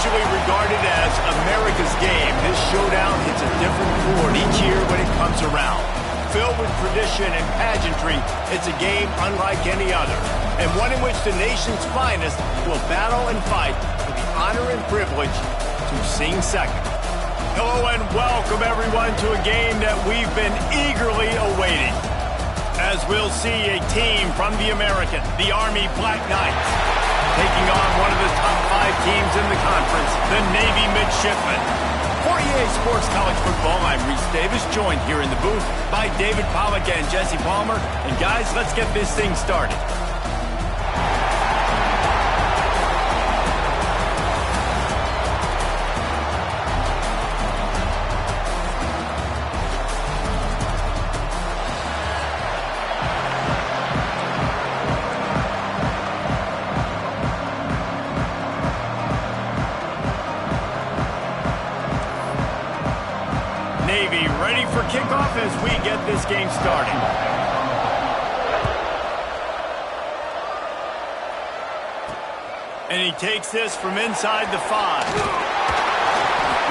usually regarded as America's game, this showdown hits a different chord each year when it comes around. Filled with tradition and pageantry, it's a game unlike any other, and one in which the nation's finest will battle and fight for the honor and privilege to sing second. Hello and welcome everyone to a game that we've been eagerly awaiting, as we'll see a team from the American, the Army Black Knights, taking on one of the top 5 teams in the conference, the Navy Midshipmen. For EA Sports College Football, I'm Reese Davis, joined here in the booth by David Pollack and Jesse Palmer. And guys, let's get this thing started. Navy ready for kickoff as we get this game started. And he takes this from inside the 5.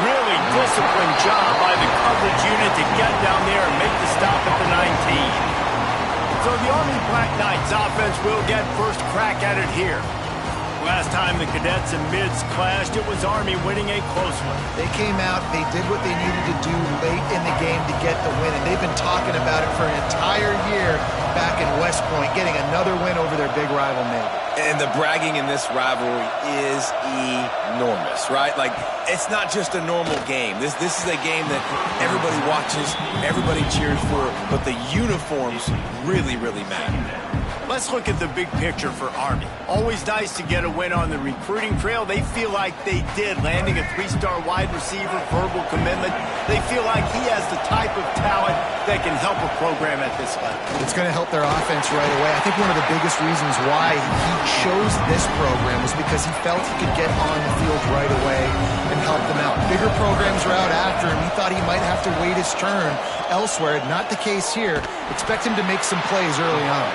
Really disciplined job by the coverage unit to get down there and make the stop at the 19. So the Army Black Knights offense will get first crack at it here. Last time the cadets and mids clashed, it was Army winning a close one. They came out, they did what they needed to do late in the game to get the win, and they've been talking about it for an entire year back in West Point, getting another win over their big rival Navy. And the bragging in this rivalry is enormous, right? Like, it's not just a normal game. This is a game that everybody watches, everybody cheers for, but the uniforms really, really matter. Let's look at the big picture for Army. Always nice to get a win on the recruiting trail. They feel like they did, landing a 3-star wide receiver, verbal commitment. They feel like he has the type of talent that can help a program at this level. It's going to help their offense right away. I think one of the biggest reasons why he chose this program was because he felt he could get on the field right away and help them out. Bigger programs are out after him. He thought he might have to wait his turn elsewhere. Not the case here. Expect him to make some plays early on.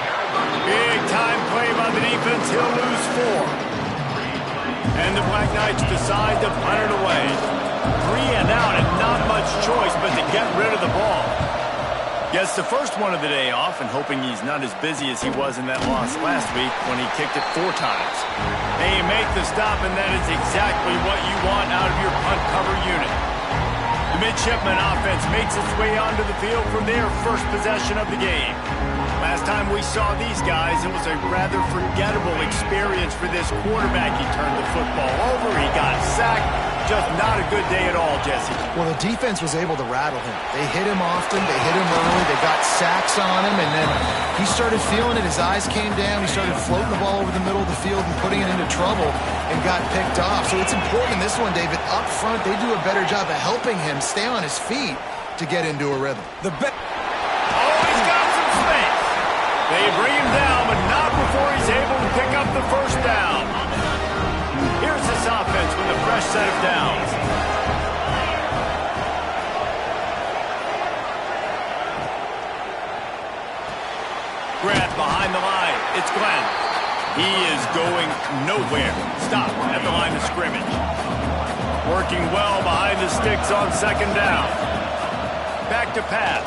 Big time play by the defense. He'll lose 4. And the Black Knights decide to punt it away. 3 and out and not much choice but to get rid of the ball. Gets the first one of the day off and hoping he's not as busy as he was in that loss last week when he kicked it 4 times. They make the stop, and that is exactly what you want out of your punt cover unit. The Midshipman offense makes its way onto the field from their first possession of the game. Last time we saw these guys, it was a rather forgettable experience for this quarterback. He turned the football over, he got sacked. Just not a good day at all, Jesse. Well, the defense was able to rattle him. They hit him often, they hit him early, they got sacks on him, and then he started feeling it. His eyes came down, he started floating the ball over the middle of the field and putting it into trouble and got picked off. So it's important in this one, David, up front, they do a better job of helping him stay on his feet to get into a rhythm. Oh, he's got some space. They bring him down, but not before he's able to pick up the first down. Here's this offense with a fresh set of downs. Grab behind the line. It's Glenn. He is going nowhere. Stop at the line of scrimmage. Working well behind the sticks on second down. Back to pass.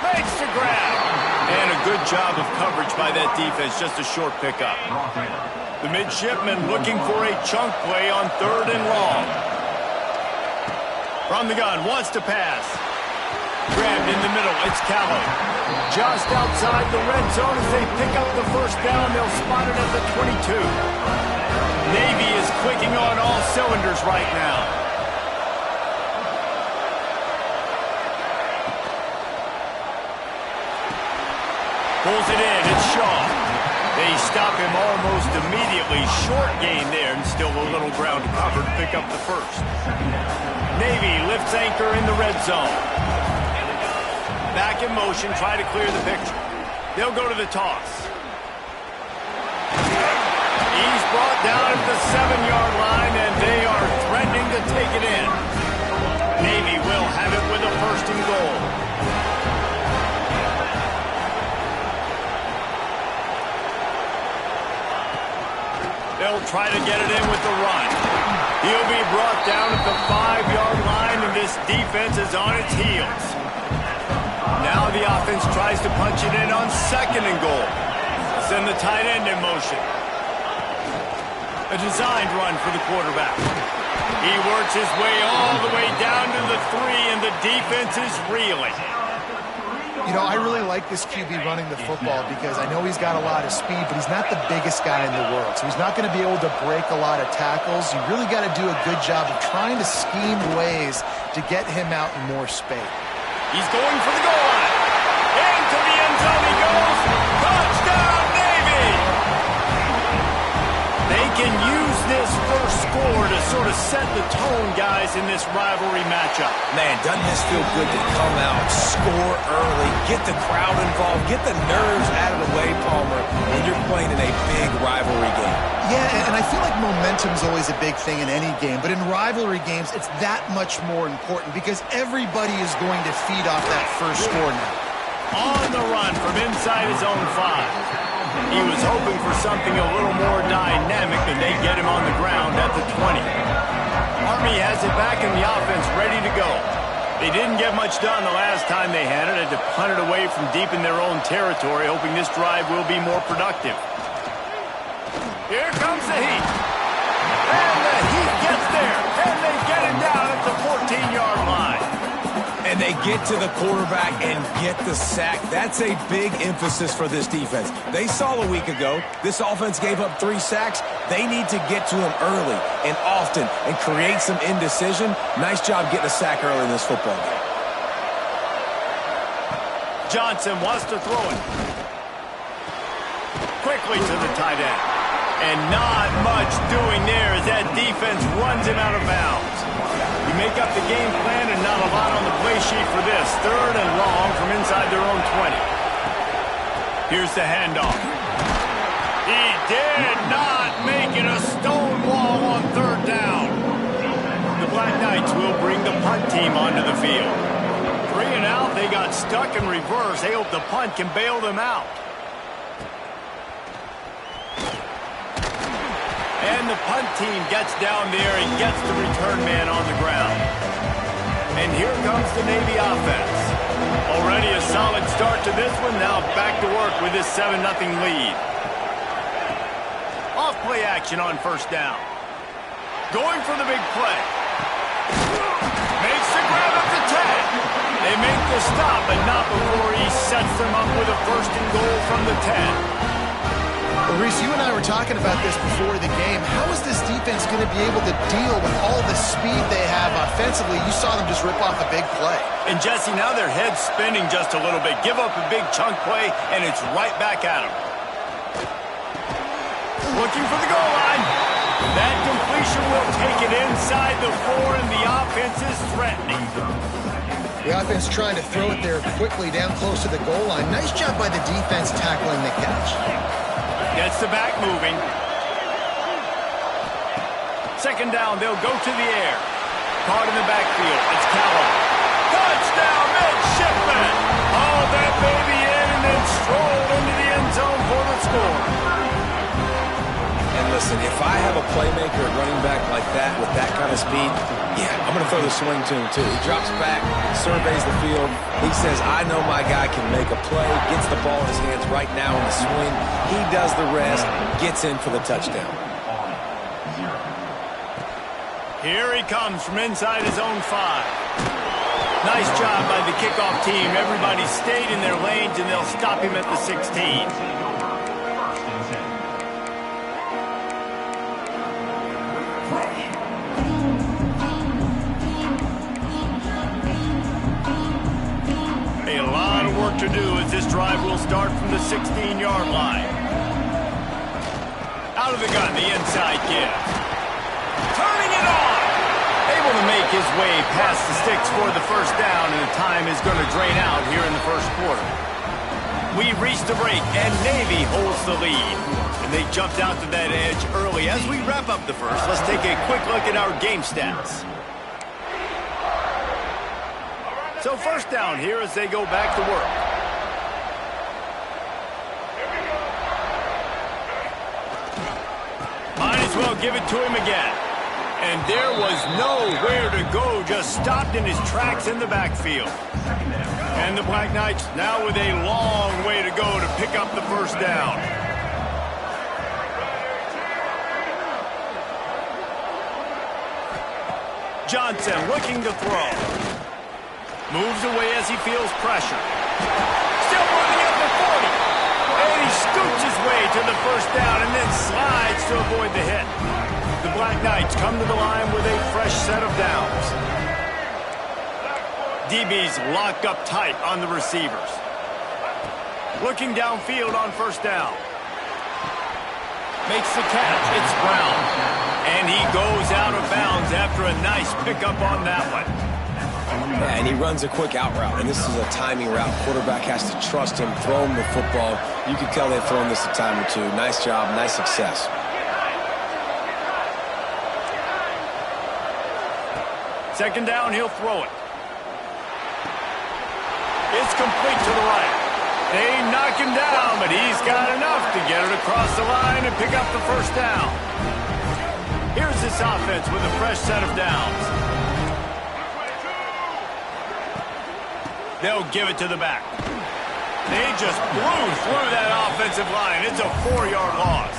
Makes the grab. And a good job of coverage by that defense. Just a short pickup. The Midshipmen looking for a chunk play on 3rd and long. From the gun, wants to pass. Grabbed in the middle, it's Callow. Just outside the red zone as they pick up the first down. They'll spot it at the 22. Navy is clicking on all cylinders right now. Pulls it in, it's Shaw. They stop him almost immediately. Short gain there, and still a little ground to cover to pick up the first. Navy lifts anchor in the red zone. Back in motion, try to clear the picture. They'll go to the toss. He's brought down at the 7-yard line, and they are threatening to take it in. Navy will have it with a 1st and goal. They'll try to get it in with the run. He'll be brought down at the 5-yard line, and this defense is on its heels. Now the offense tries to punch it in on 2nd and goal. Send the tight end in motion. A designed run for the quarterback. He works his way all the way down to the 3, and the defense is reeling. You know, I really like this QB running the football because I know he's got a lot of speed, but he's not the biggest guy in the world. So he's not going to be able to break a lot of tackles. You really got to do a good job of trying to scheme ways to get him out in more space. He's going for the goal line. Into the end zone he goes. Touchdown, Navy! They can use this first score to sort of set the tone, guys, in this rivalry matchup. Man, doesn't this feel good to come out, score early, get the crowd involved, get the nerves out of the way, Palmer, when you're playing in a big rivalry game. Yeah, and I feel like momentum's always a big thing in any game, but in rivalry games, it's that much more important because everybody is going to feed off that first score now. On the run from inside his own 5. He was hoping for something a little more dynamic, and they get him on the ground at the 20. Armee has it back in the offense, ready to go. They didn't get much done the last time they had it. Had to punt it away from deep in their own territory, hoping this drive will be more productive. Here comes the heat. And the heat gets there. And they get him down at the 14-yard line. And they get to the quarterback and get the sack. That's a big emphasis for this defense. They saw a week ago, this offense gave up 3 sacks. They need to get to him early and often and create some indecision. Nice job getting a sack early in this football game. Johnson wants to throw it. Quickly to the tight end. And not much doing there as that defense runs him out of bounds. You make up the game plan and not a lot on the play sheet for this. 3rd and long from inside their own 20. Here's the handoff. He did not make it a stone wall on 3rd down. The Black Knights will bring the punt team onto the field. 3 and out, they got stuck in reverse. They hope the punt can bail them out. And the punt team gets down there and gets the return man on the ground. And here comes the Navy offense. Already a solid start to this one. Now back to work with this 7-0 lead. Off play action on 1st down. Going for the big play. Makes the grab at the 10. They make the stop, but not before he sets them up with a 1st and goal from the 10. Well, Reese, you and I were talking about this before the game. How is this defense going to be able to deal with all the speed they have offensively? You saw them just rip off a big play. And, Jesse, now their head's spinning just a little bit. Give up a big chunk play, and it's right back at them. Looking for the goal line. That completion will take it inside the 4, and the offense is threatening. The offense trying to throw it there quickly down close to the goal line. Nice job by the defense tackling the catch. Gets the back moving. 2nd down, they'll go to the air. Caught in the backfield. It's Callum. Touchdown, midshipman! Oh, that baby in and then strolled into the end zone for the score. And listen, if I have a playmaker at running back like that with that kind of speed, yeah, I'm going to throw the swing to him too. He drops back, surveys the field. He says, I know my guy can make a play, gets the ball in his hands right now in the swing. He does the rest, gets in for the touchdown. Here he comes from inside his own 5. Nice job by the kickoff team. Everybody stayed in their lanes, and they'll stop him at the 16. To do as this drive will start from the 16-yard line. Out of the gun, the inside give. Turning it on! Able to make his way past the sticks for the 1st down, and the time is going to drain out here in the 1st quarter. We reached the break, and Navy holds the lead. And they jumped out to that edge early. As we wrap up the 1st, let's take a quick look at our game stats. So 1st down here as they go back to work. as well give it to him again. And there was nowhere to go, just stopped in his tracks in the backfield. And the Black Knights now with a long way to go to pick up the first down. Johnson looking to throw. Moves away as he feels pressure. Still running up the 40. And he scoots his way to the first down and then slides to avoid the hit. The Black Knights come to the line with a fresh set of downs. DB's locked up tight on the receivers. Looking downfield on first down. Makes the catch. It's Brown. And he goes out of bounds after a nice pickup on that one. Yeah, and he runs a quick out route, and this is a timing route. Quarterback has to trust him, throw him the football. You can tell they've thrown this a time or two. Nice job, nice success. Second down, he'll throw it. It's complete to the right. They knock him down, but he's got enough to get it across the line and pick up the first down. Here's this offense with a fresh set of downs. They'll give it to the back. They just blew through that offensive line. It's a 4-yard loss.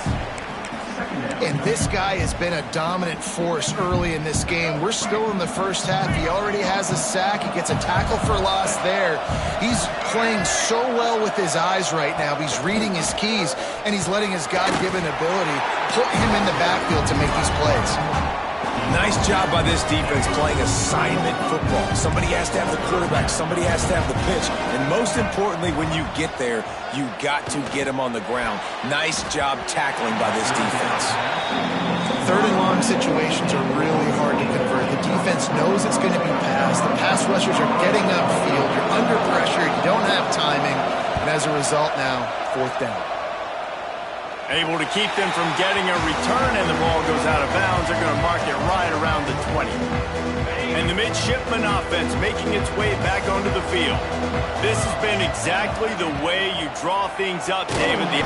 And this guy has been a dominant force early in this game. We're still in the first half. He already has a sack. He gets a tackle for loss there. He's playing so well with his eyes right now. He's reading his keys, and he's letting his God-given ability put him in the backfield to make these plays. Nice job by this defense playing assignment football. Somebody has to have the quarterback. Somebody has to have the pitch. And most importantly, when you get there, you got to get him on the ground. Nice job tackling by this defense. Third and long situations are really hard to convert. The defense knows it's going to be passed. The pass rushers are getting upfield. You're under pressure. You don't have timing. And as a result now, fourth down. Able to keep them from getting a return, and the ball goes out of bounds. They're going to mark it right around the 20. And the midshipman offense making its way back onto the field. This has been exactly the way you draw things up, David. And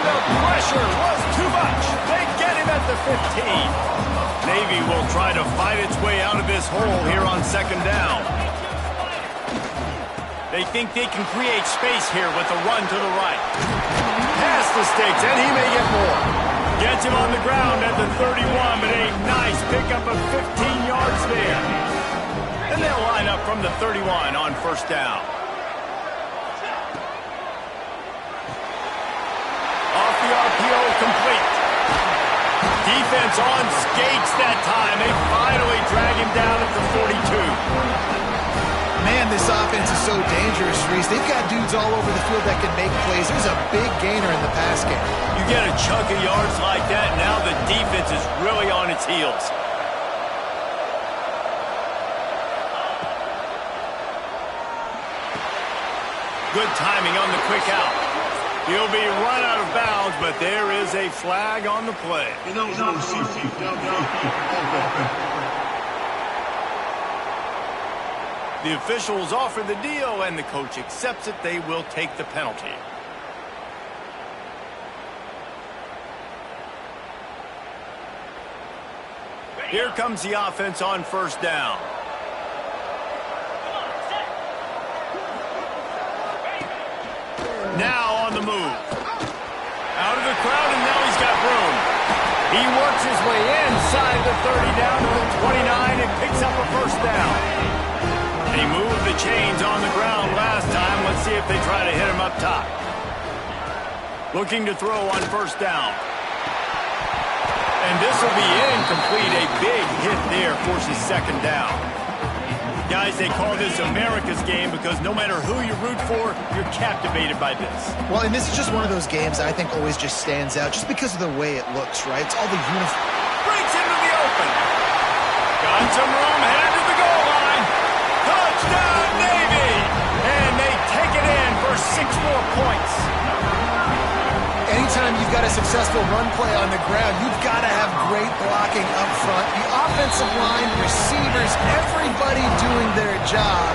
the pressure was too much. They get him at the 15. Navy will try to fight its way out of this hole here on second down. They think they can create space here with a run to the right. Past the sticks, and he may get more. Gets him on the ground at the 31, but a nice pickup of 15 yards there. And they'll line up from the 31 on first down. Off the RPO, complete. Defense on skates that time. They finally drag him down at the 42. Man, this offense is so dangerous, Reese. They've got dudes all over the field that can make plays. There's a big gainer in the pass game. You get a chunk of yards like that, now the defense is really on its heels. Good timing on the quick out. He'll be run out of bounds, but there is a flag on the play. The officials offer the deal, and the coach accepts it. They will take the penalty. Here comes the offense on first down. Now on the move. Out of the crowd, and now he's got room. He works his way inside the 30 down to the 29 and picks up a first down. He moved the chains on the ground last time. Let's see if they try to hit him up top. Looking to throw on first down. And this will be incomplete. A big hit there forces second down. Guys, they call this America's game because no matter who you root for, you're captivated by this. Well, and this is just one of those games I think always just stands out just because of the way it looks, right? It's all the uniform. Breaks into the open. Got some room, headed to the goal line. Touchdown, Navy! And they take it in for 6 more points. Anytime you've got a successful run play on the ground, you've got to have great blocking up front. The offensive line, receivers, everybody doing their job.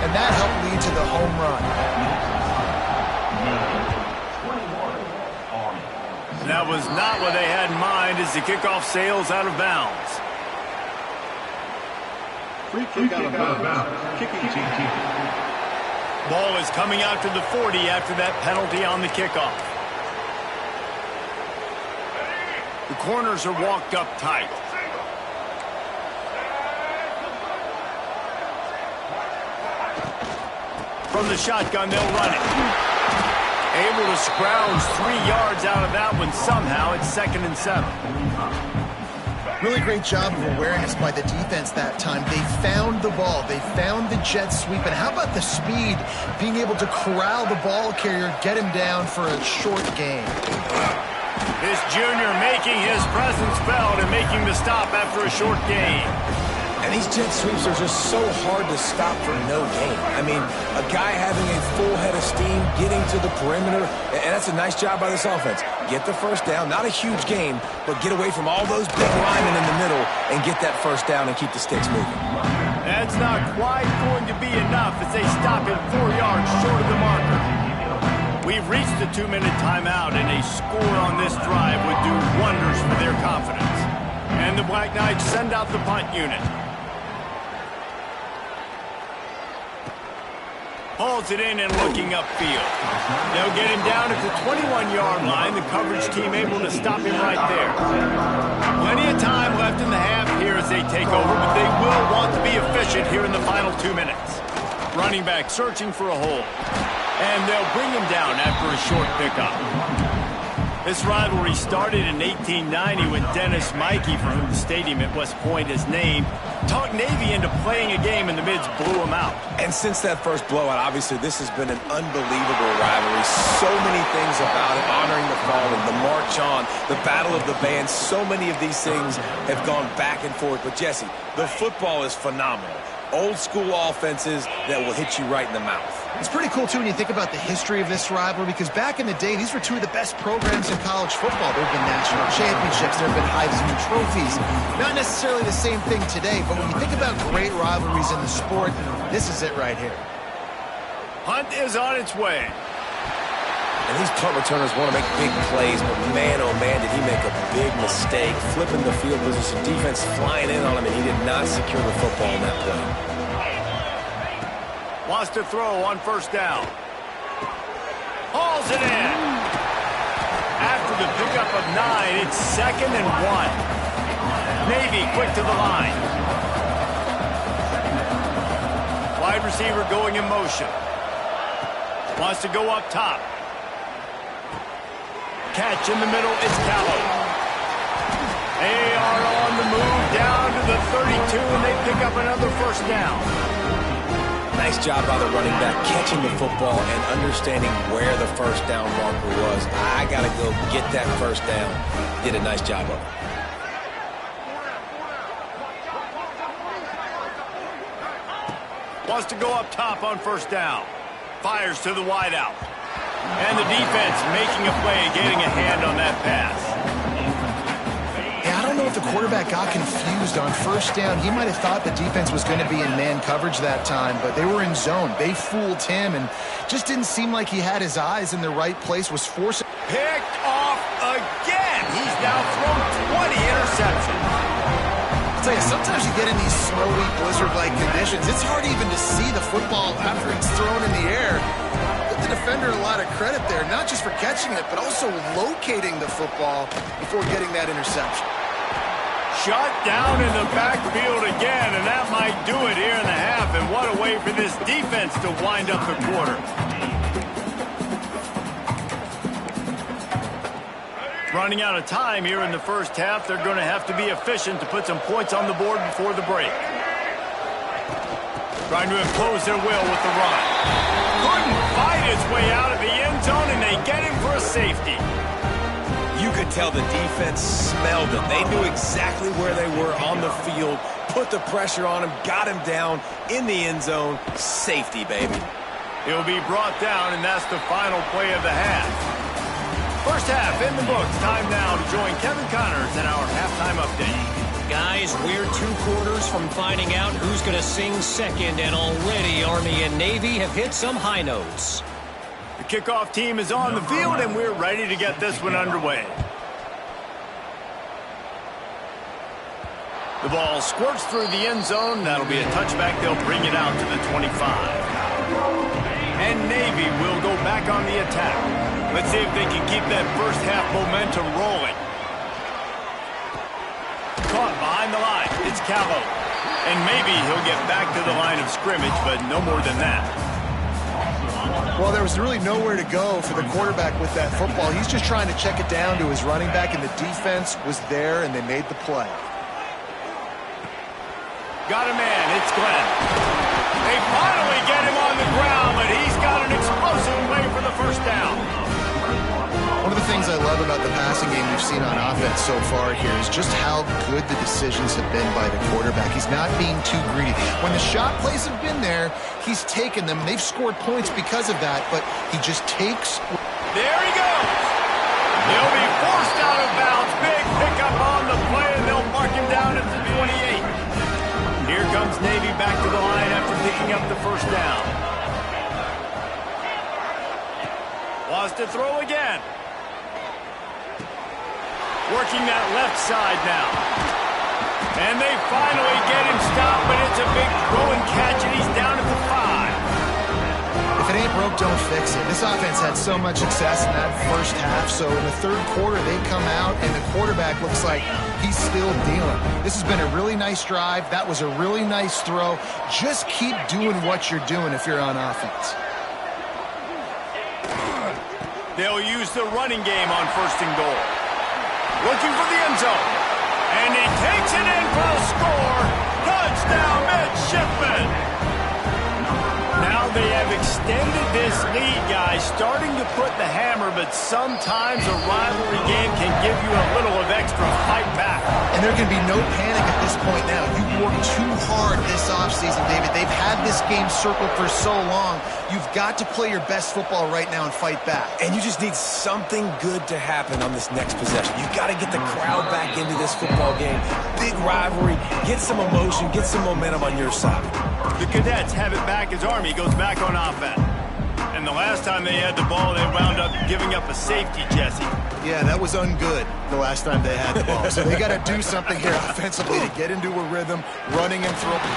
And that helped lead to the home run. That was not what they had in mind as the kickoff sails out of bounds. Free kick out of bounds. Kicking team. Ball is coming out to the 40 after that penalty on the kickoff. The corners are walked up tight. From the shotgun, they'll run it. Able to scrounge 3 yards out of that one somehow. It's 2nd and 7. Really great job of awareness by the defense that time. They found the ball. They found the jet sweep. And how about the speed? Being able to corral the ball carrier, get him down for a short gain. This junior making his presence felt and making the stop after a short gain. And these jet sweeps are just so hard to stop for no gain. I mean, a guy having a full head of steam, getting to the perimeter, and that's a nice job by this offense. Get the first down, not a huge gain, but get away from all those big linemen in the middle and get that first down and keep the sticks moving. That's not quite going to be enough as they stop him 4 yards short of the marker. We've reached the 2-minute timeout, and a score on this drive would do wonders for their confidence. And the Black Knights send out the punt unit. Hauls it in and looking upfield. They'll get him down at the 21-yard line. The coverage team able to stop him right there. Plenty of time left in the half here as they take over, but they will want to be efficient here in the final 2 minutes. Running back searching for a hole. And they'll bring him down after a short pickup. This rivalry started in 1890 when Dennis Mikey, for whom the stadium at West Point is named, talked Navy into playing a game and the Mids blew him out. And since that first blowout, obviously this has been an unbelievable rivalry. So many things about it, honoring the fallen, the march on, the battle of the bands. So many of these things have gone back and forth. But Jesse, the football is phenomenal. Old school offenses that will hit you right in the mouth. It's pretty cool, too, when you think about the history of this rivalry, because back in the day, these were two of the best programs in college football. There have been national championships. There have been Heisman trophies. Not necessarily the same thing today, but when you think about great rivalries in the sport, this is it right here. Punt is on its way. And these punt returners want to make big plays, but man, oh man, did he make a big mistake. Flipping the field position, defense flying in on him, and he did not secure the football in that play. Wants to throw on first down. Hauls it in. After the pickup of 9, it's 2nd and 1. Navy quick to the line. Wide receiver going in motion. Wants to go up top. Catch in the middle, it's Callow. They are on the move down to the 32, and they pick up another first down. Nice job by the running back, catching the football and understanding where the first down marker was. I got to go get that first down. Did a nice job of it. Wants to go up top on first down. Fires to the wideout. And the defense making a play, getting a hand on that pass. Yeah, I don't know if the quarterback got confused on first down. He might have thought the defense was going to be in man coverage that time, but they were in zone. They fooled him and just didn't seem like he had his eyes in the right place, was forcing. Picked off again. He's now thrown 20 interceptions. I'll tell you, sometimes you get in these snowy, blizzard-like conditions. It's hard even to see the football after it's thrown in the air. The defender a lot of credit there, not just for catching it, but also locating the football before getting that interception. Shut down in the backfield again, and that might do it here in the half. And what a way for this defense to wind up the quarter. Running out of time here in the first half. They're going to have to be efficient to put some points on the board before the break. Trying to impose their will with the run. Couldn't fight his way out of the end zone, and they get him for a safety. You could tell the defense smelled it. They knew exactly where they were on the field, put the pressure on him, got him down in the end zone. Safety, baby. He'll be brought down, and that's the final play of the half. First half in the books. Time now to join Kevin Connors in our halftime update. Guys, we're 2 quarters from finding out who's going to sing second, and already Army and Navy have hit some high notes. The kickoff team is on the field, and we're ready to get this one underway. The ball squirts through the end zone. That'll be a touchback. They'll bring it out to the 25. And Navy will go back on the attack. Let's see if they can keep that first half momentum rolling. Caught behind the line. It's Calvo. And maybe he'll get back to the line of scrimmage, but no more than that. Well, there was really nowhere to go for the quarterback with that football. He's just trying to check it down to his running back, and the defense was there, and they made the play. Got a man. It's Glenn. They finally get him on the ground, but he's got an explosive play for the first down. One of the things I love about the passing game we've seen on offense so far here is just how good the decisions have been by the quarterback. He's not being too greedy. When the shot plays have been there, he's taken them. They've scored points because of that, but he just takes... There he goes. He'll be forced out of bounds. Big pickup on the play, and they'll mark him down at the 28. Here comes Navy back to the line after picking up the first down. Wants to throw again. Working that left side now. And they finally get him stopped, but it's a big throw and catch, and he's down at the 5. If it ain't broke, don't fix it. This offense had so much success in that first half, so in the third quarter, they come out, and the quarterback looks like he's still dealing. This has been a really nice drive. That was a really nice throw. Just keep doing what you're doing if you're on offense. They'll use the running game on first and goal. Looking for the end zone. And he takes it in for a score. Touchdown, midshipman. Now they have extended this lead, guys, starting to put the hammer, but sometimes a rivalry game can give you a little of extra fight back. And there can be no panic at this point now. You've worked too hard this offseason, David. They've had this game circled for so long. You've got to play your best football right now and fight back. And you just need something good to happen on this next possession. You got to get the crowd back into this football game. Big rivalry. Get some emotion. Get some momentum on your side. The Cadets have it back as Army goes back on offense. And the last time they had the ball, they wound up giving up a safety, Jesse. Yeah, that was ungood the last time they had the ball. So they got to do something here offensively to get into a rhythm, running and throwing.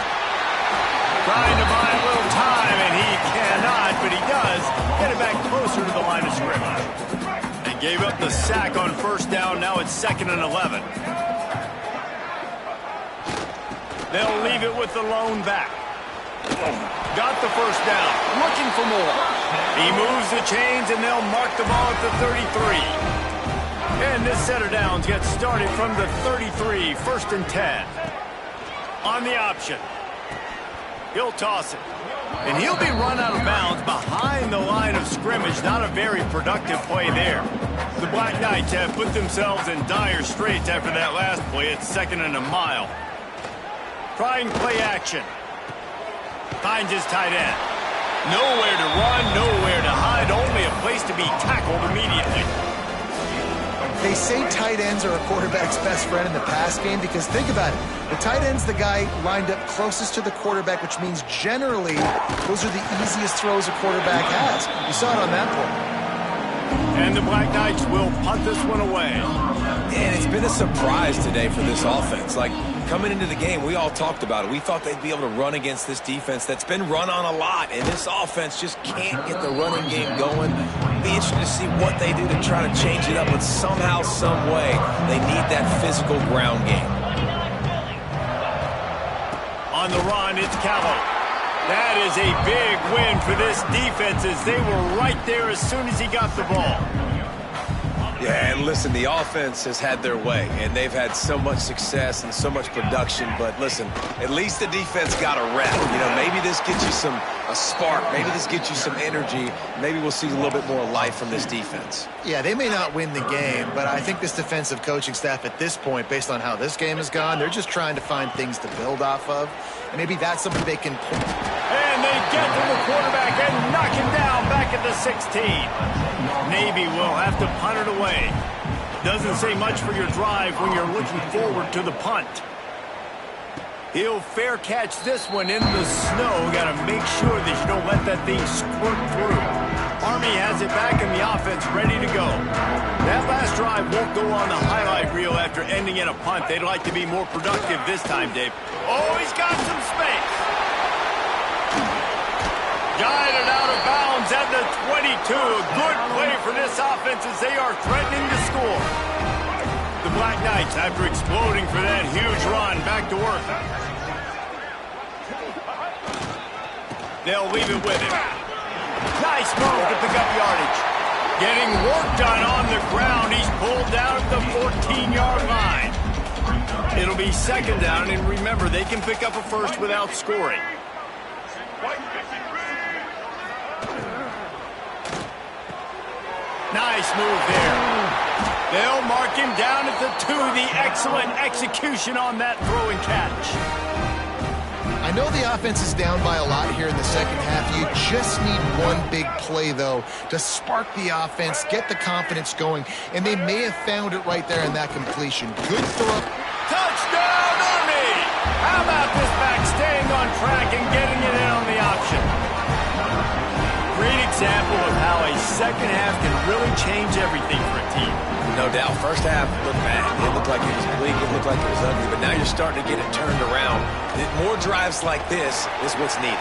Trying to buy a little time, and he cannot, but he does get it back closer to the line of scrimmage. And gave up the sack on first down. Now it's 2nd and 11. They'll leave it with the lone back. Got the first down. Looking for more. He moves the chains, and they'll mark the ball at the 33. And this set of downs gets started from the 33, 1st and 10. On the option. He'll toss it. And he'll be run out of bounds behind the line of scrimmage. Not a very productive play there. The Black Knights have put themselves in dire straits after that last play. It's 2nd and a mile. Trying play action. Finds his tight end. Nowhere to run, nowhere to hide, only a place to be tackled immediately. They say tight ends are a quarterback's best friend in the pass game because think about it. The tight end's the guy lined up closest to the quarterback, which means generally those are the easiest throws a quarterback has. You saw it on that play. And the Black Knights will punt this one away. And it's been a surprise today for this offense. Like, coming into the game, we all talked about it. We thought they'd be able to run against this defense that's been run on a lot, and this offense just can't get the running game going. Be interested to see what they do to try to change it up, but somehow, some way, they need that physical ground game. On the run, it's Calvo. That is a big win for this defense as they were right there as soon as he got the ball. Yeah, and listen, the offense has had their way, and they've had so much success and so much production. But listen, at least the defense got a rep. You know, maybe this gets you a spark. Maybe this gets you some energy. Maybe we'll see a little bit more life from this defense. Yeah, they may not win the game, but I think this defensive coaching staff at this point, based on how this game has gone, they're just trying to find things to build off of. And maybe that's something they can pull. And they get to the quarterback and knock him down back at the 16. Navy will have to punt it away. Doesn't say much for your drive when you're looking forward to the punt. He'll fair catch this one in the snow. Got to make sure that you don't let that thing squirt through. Army has it back in the offense, ready to go. That last drive won't go on the highlight reel after ending in a punt. They'd like to be more productive this time, Dave. Oh, he's got some space. Guided out of bounds at the 22. Good play for this offense as they are threatening to score. The Black Knights, after exploding for that huge run, back to work. They'll leave it with him. Nice move to pick up yardage. Getting work done on the ground. He's pulled down at the 14-yard line. It'll be second down, and remember, they can pick up a first without scoring. Nice move there. They'll mark him down at the 2. The excellent execution on that throw and catch. I know the offense is down by a lot here in the second half. You just need one big play, though, to spark the offense, get the confidence going, and they may have found it right there in that completion. Good throw. Touchdown, Armee! How about this back staying on track and getting it in on the option? Great example of how a second half can really change everything for a team. No doubt. First half looked bad. It looked like it was bleak. It looked like it was ugly. But now you're starting to get it turned around. More drives like this is what's needed.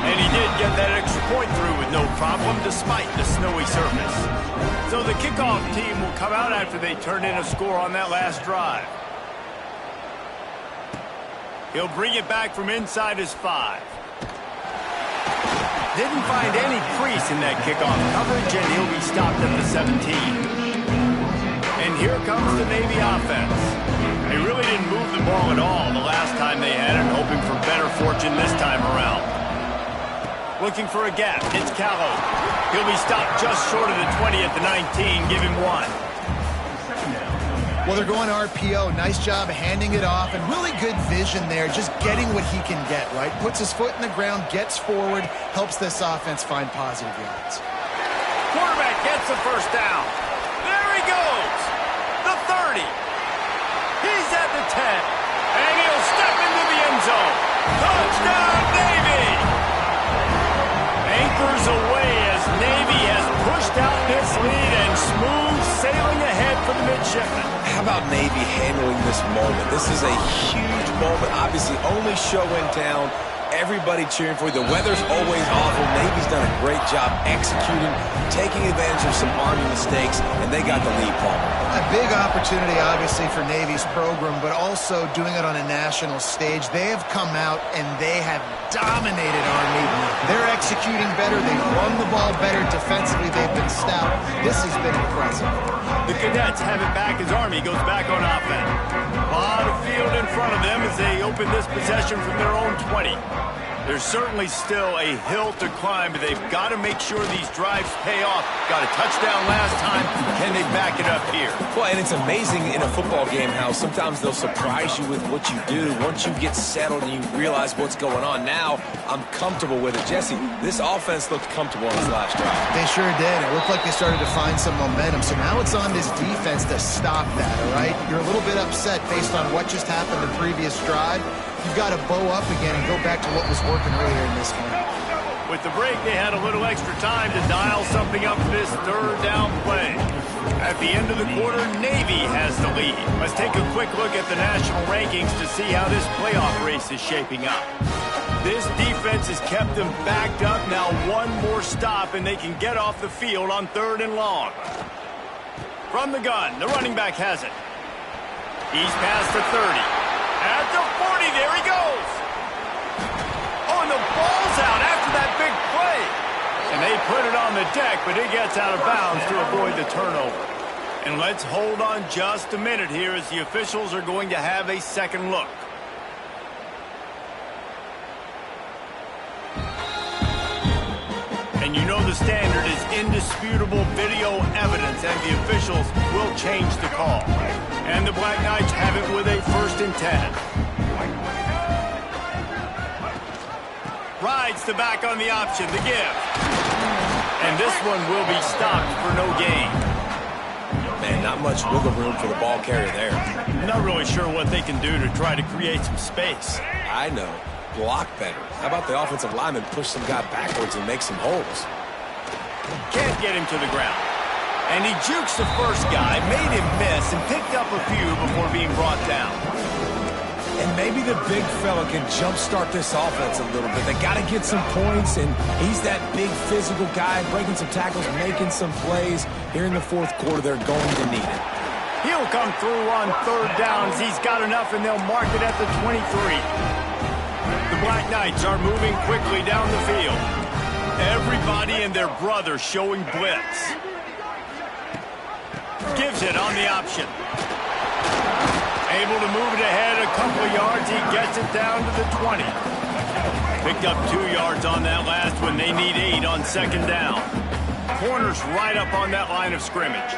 And he did get that extra point through with no problem despite the snowy surface. So the kickoff team will come out after they turn in a score on that last drive. He'll bring it back from inside his 5. Didn't find any crease in that kickoff coverage, and he'll be stopped at the 17. And here comes the Navy offense. They really didn't move the ball at all the last time they had it, hoping for better fortune this time around. Looking for a gap. It's Callow. He'll be stopped just short of the 20 at the 19. Give him 1. Well, they're going RPO. Nice job handing it off, and really good vision there, just getting what he can get, right? Puts his foot in the ground, gets forward, helps this offense find positive yards. Quarterback gets the first down. There he goes. The 30. He's at the 10. And he'll step into the end zone. Touchdown, Navy! Anchors away as Navy has pushed out this lead and smooth sailing ahead for the midshipmen. How about Navy handling this moment? This is a huge moment. Obviously, only show in town. Everybody cheering for you. The weather's always awful. Navy's done a great job executing, taking advantage of some Army mistakes, and they got the lead, Paul. A big opportunity, obviously, for Navy's program, but also doing it on a national stage. They have come out, and they have dominated Army. They're executing better. They've run the ball better. Defensively, they've been stout. This has been impressive. The Cadets have it back as Army goes back on offense. A lot of field in front of them as they open this possession from their own 20. There's certainly still a hill to climb, but they've got to make sure these drives pay off. Got a touchdown last time. Can they back it up here? Well, and it's amazing in a football game how sometimes they'll surprise you with what you do. Once you get settled and you realize what's going on, now I'm comfortable with it. Jesse, this offense looked comfortable on this last drive. They sure did. It looked like they started to find some momentum. So now it's on this defense to stop that, all right? You're a little bit upset based on what just happened the previous drive. You've got to bow up again and go back to what was working earlier in this one. With the break, they had a little extra time to dial something up for this third down play. At the end of the quarter, Navy has the lead. Let's take a quick look at the national rankings to see how this playoff race is shaping up. This defense has kept them backed up. Now one more stop, and they can get off the field on 3rd and long. From the gun, the running back has it. He's past the 30. At the 40, there he goes. Oh, and the ball's out after that big play. And they put it on the deck, but it gets out of bounds to avoid the turnover. And let's hold on just a minute here as the officials are going to have a second look. And you know the standard is indisputable video evidence, and the officials will change the call. And the Black Knights have it with a 1st and 10. Rides the back on the option, the give. And this one will be stopped for no gain. Man, not much wiggle room for the ball carrier there. Not really sure what they can do to try to create some space. I know. Block better. How about the offensive lineman push some guy backwards and make some holes? Can't get him to the ground. And he jukes the first guy, made him miss, and picked up a few before being brought down. And maybe the big fella can jumpstart this offense a little bit. They got to get some points, and he's that big physical guy, breaking some tackles, making some plays. Here in the fourth quarter, they're going to need it. He'll come through on third downs. He's got enough, and they'll mark it at the 23. The Black Knights are moving quickly down the field. Everybody and their brother showing blitz. Gives it on the option. Able to move it ahead a couple of yards. He gets it down to the 20. Picked up 2 yards on that last one. They need 8 on second down. Corners right up on that line of scrimmage.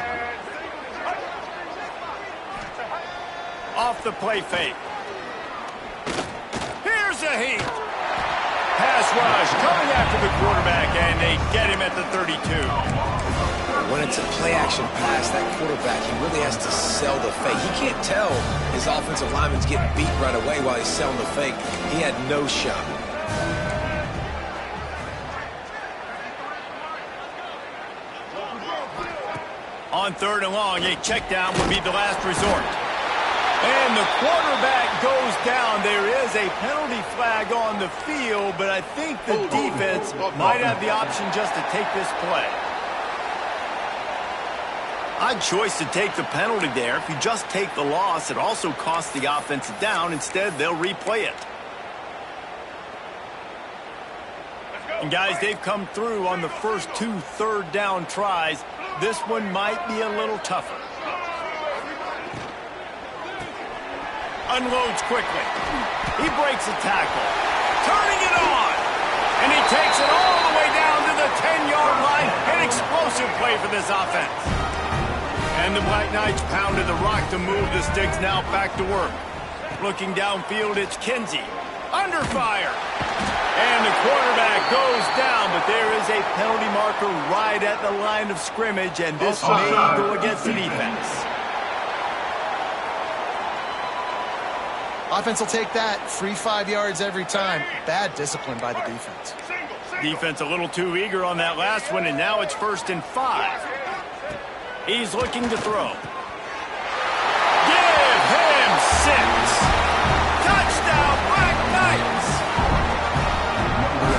Off the play fake. Here's a heat. Pass rush coming after the quarterback, and they get him at the 32. When it's a play-action pass, that quarterback, he really has to sell the fake. He can't tell his offensive lineman's getting beat right away while he's selling the fake. He had no shot. On third and long, a check down would be the last resort. And the quarterback goes down. There is a penalty flag on the field, but I think the defense might have the option just to take this play. Odd choice to take the penalty there. If you just take the loss, it also costs the offense down. Instead, they'll replay it. And guys, they've come through on the first 2 third down tries. This one might be a little tougher. Unloads quickly. He breaks a tackle. Turning it on. And he takes it all the way down to the 10-yard line. An explosive play for this offense. And the Black Knights pounded the rock to move the sticks. Now back to work. Looking downfield, it's Kinsey. Under fire. And the quarterback goes down, but there is a penalty marker right at the line of scrimmage, and this may go against the defense. Offense will take that. Free 5 yards every time. Bad discipline by the defense. Defense a little too eager on that last one, and now it's 1st and 5. He's looking to throw. Give him 6. Touchdown, Black Knights.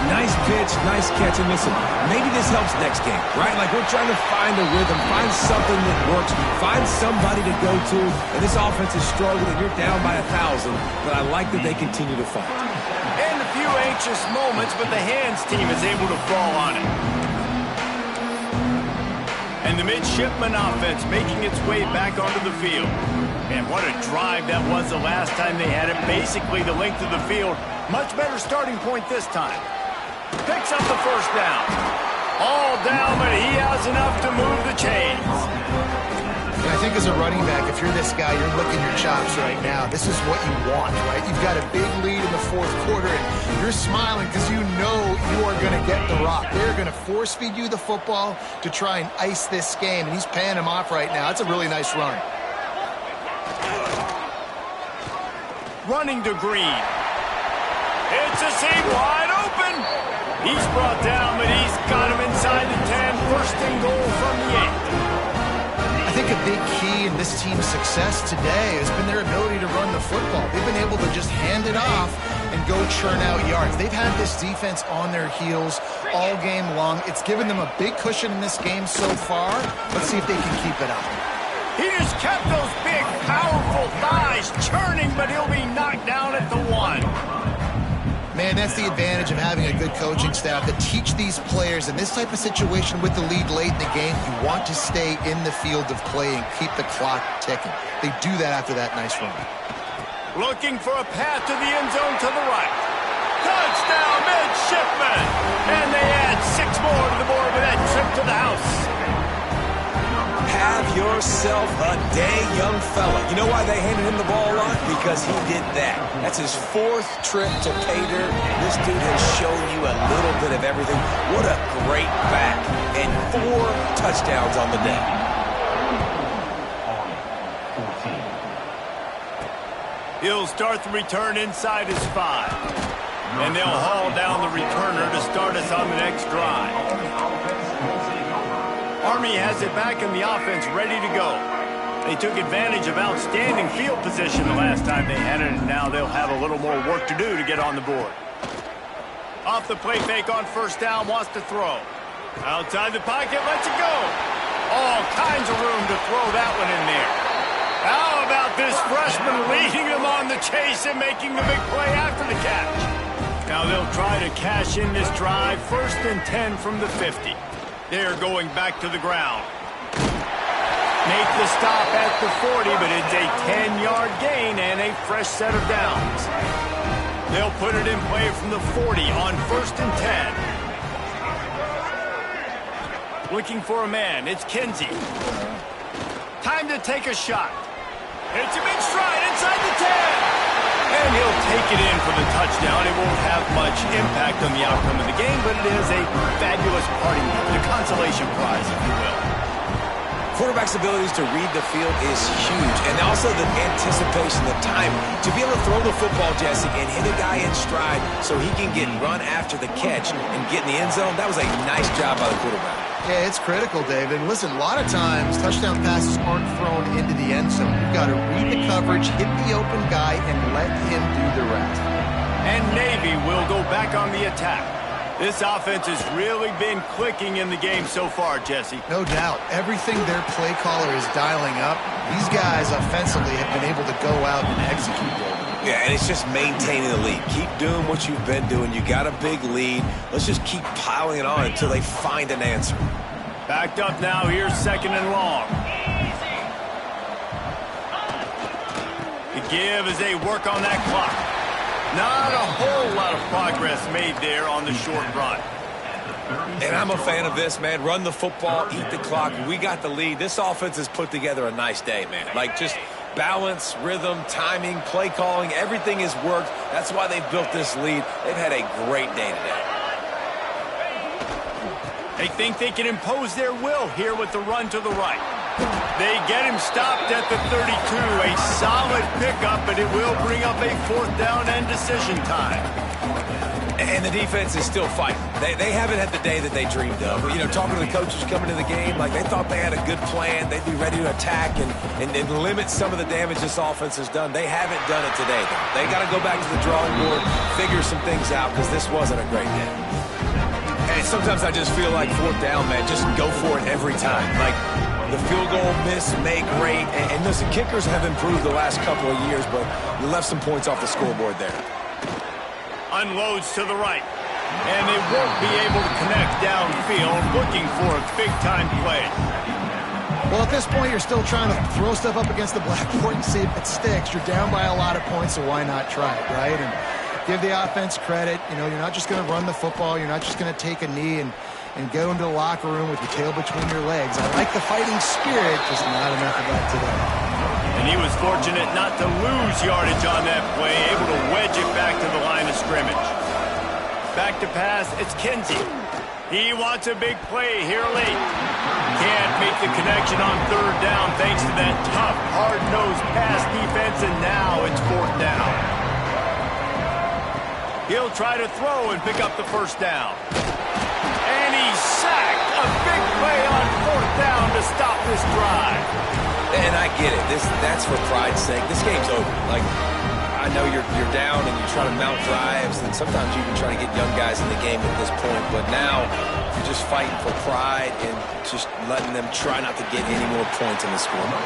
Nice pitch, nice catch, and listen, maybe this helps next game, right? Like we're trying to find a rhythm, find something that works, find somebody to go to, and this offense is struggling. You're down by 1,000, but I like that they continue to fight. And a few anxious moments, but the hands team is able to fall on it. And the midshipman offense making its way back onto the field. And what a drive that was the last time they had it. Basically the length of the field. Much better starting point this time. Picks up the first down. All down, but he has enough to move the chains. And I think as a running back, if you're this guy, you're licking your chops right now. This is what you want, right? You've got a big lead in the fourth quarter, and you're smiling because you know you are going to get the rock. They're going to force-feed you the football to try and ice this game, and he's paying him off right now. That's a really nice run. Running to Green. It's a seam wide open. He's brought down, but he's got him inside the 10. 1st and goal from the 8. I think a big key in this team's success today has been their ability to run the football. They've been able to just hand it off and go churn out yards. They've had this defense on their heels all game long. It's given them a big cushion in this game so far. Let's see if they can keep it up. He just kept those big, powerful thighs churning, but he'll be knocked down at the 1. Man, that's the advantage of having a good coaching staff that teach these players in this type of situation with the lead late in the game. You want to stay in the field of play and keep the clock ticking. They do that after that nice run. Looking for a path to the end zone to the right. Touchdown, midshipman! And they add 6 more to the board with that trip to the house. Have yourself a day, young fella. You know why they handed him the ball a lot? Because he did that. That's his 4th trip to pay dirt. This dude has shown you a little bit of everything. What a great back. And 4 touchdowns on the day. He'll start the return inside his 5. And they'll haul down the returner to start us on the next drive. Army has it back in the offense, ready to go. They took advantage of outstanding field position the last time they had it, and now they'll have a little more work to do to get on the board. Off the play fake on first down, wants to throw. Outside the pocket, lets it go. All kinds of room to throw that one in there. How about this freshman leading them on the chase and making the big play after the catch? Now they'll try to cash in this drive, 1st and 10 from the 50. They're going back to the ground. Make the stop at the 40, but it's a 10-yard gain and a fresh set of downs. They'll put it in play from the 40 on 1st and 10. Looking for a man. It's Kinsey. Time to take a shot. It's a big stride inside the 10. And he'll take it in for the touchdown. It won't have much impact on the outcome of the game, but it is a fabulous parting, the consolation prize, if you will. Quarterback's abilities to read the field is huge, and also the anticipation, the time to be able to throw the football, Jesse, and hit a guy in stride so he can get run after the catch and get in the end zone. That was a nice job by the quarterback. Yeah, it's critical, David. Listen, a lot of times touchdown passes aren't thrown into the end zone. You've got to read the coverage, hit the open guy, and let him do the rest. And Navy will go back on the attack. This offense has really been clicking in the game so far, Jesse. No doubt. Everything their play caller is dialing up, these guys offensively have been able to go out and execute, David. Yeah, and it's just maintaining the lead. Keep doing what you've been doing. You got a big lead. Let's just keep piling it on until they find an answer. Backed up now. Here's 2nd and long. The give as they work on that clock. Not a whole lot of progress made there on the short run. And I'm a fan of this, man. Run the football, eat the clock. We got the lead. This offense has put together a nice day, man. Like, just balance, rhythm, timing, play calling, everything has worked. That's why they've built this lead. They've had a great day today. They think they can impose their will here with the run to the right. They get him stopped at the 32. A solid pickup, but it will bring up a 4th down and decision time. And the defense is still fighting. They haven't had the day that they dreamed of. You know, talking to the coaches coming to the game, like they thought they had a good plan. They'd be ready to attack and limit some of the damage this offense has done. They haven't done it today, though. They got to go back to the drawing board, figure some things out, because this wasn't a great day. And sometimes I just feel like 4th down, man, just go for it every time. Like, the field goal miss, make great. And listen, kickers have improved the last couple of years, but you left some points off the scoreboard there. Unloads to the right. And they won't be able to connect downfield, looking for a big-time play. Well, at this point, you're still trying to throw stuff up against the blackboard and see if it sticks. You're down by a lot of points, so why not try it, right? And give the offense credit. You know, you're not just going to run the football. You're not just going to take a knee and go into the locker room with your tail between your legs. I like the fighting spirit, just not enough of that today. And he was fortunate not to lose yardage on that play, able to wedge it back to the line of scrimmage. Back to pass, it's Kinsey. He wants a big play here late. Can't make the connection on 3rd down thanks to that tough, hard-nosed pass defense, and now it's 4th down. He'll try to throw and pick up the 1st down. And he's sacked. A big play on 4th down to stop this drive. And I get it. That's for pride's sake. This game's over. Like, I know you're down and you're trying to mount drives, and sometimes you even try to get young guys in the game at this point. But now you're just fighting for pride and just letting them try not to get any more points in the scoreboard.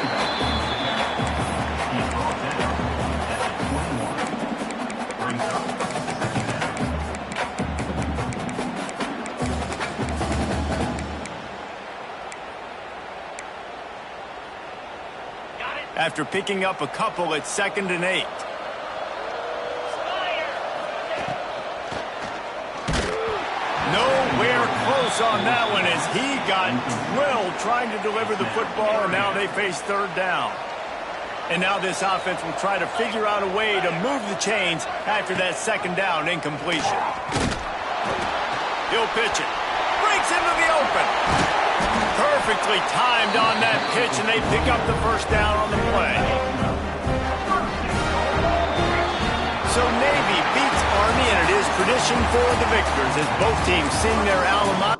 After picking up a couple, it's 2nd and 8. Nowhere close on that one as he got drilled trying to deliver the football, and now they face 3rd down. And now this offense will try to figure out a way to move the chains after that 2nd down incompletion. He'll pitch it. Breaks into the open. Perfectly timed on that pitch, and they pick up the 1st down on the play. So Navy beats Army, and it is tradition for the victors as both teams sing their alma mater.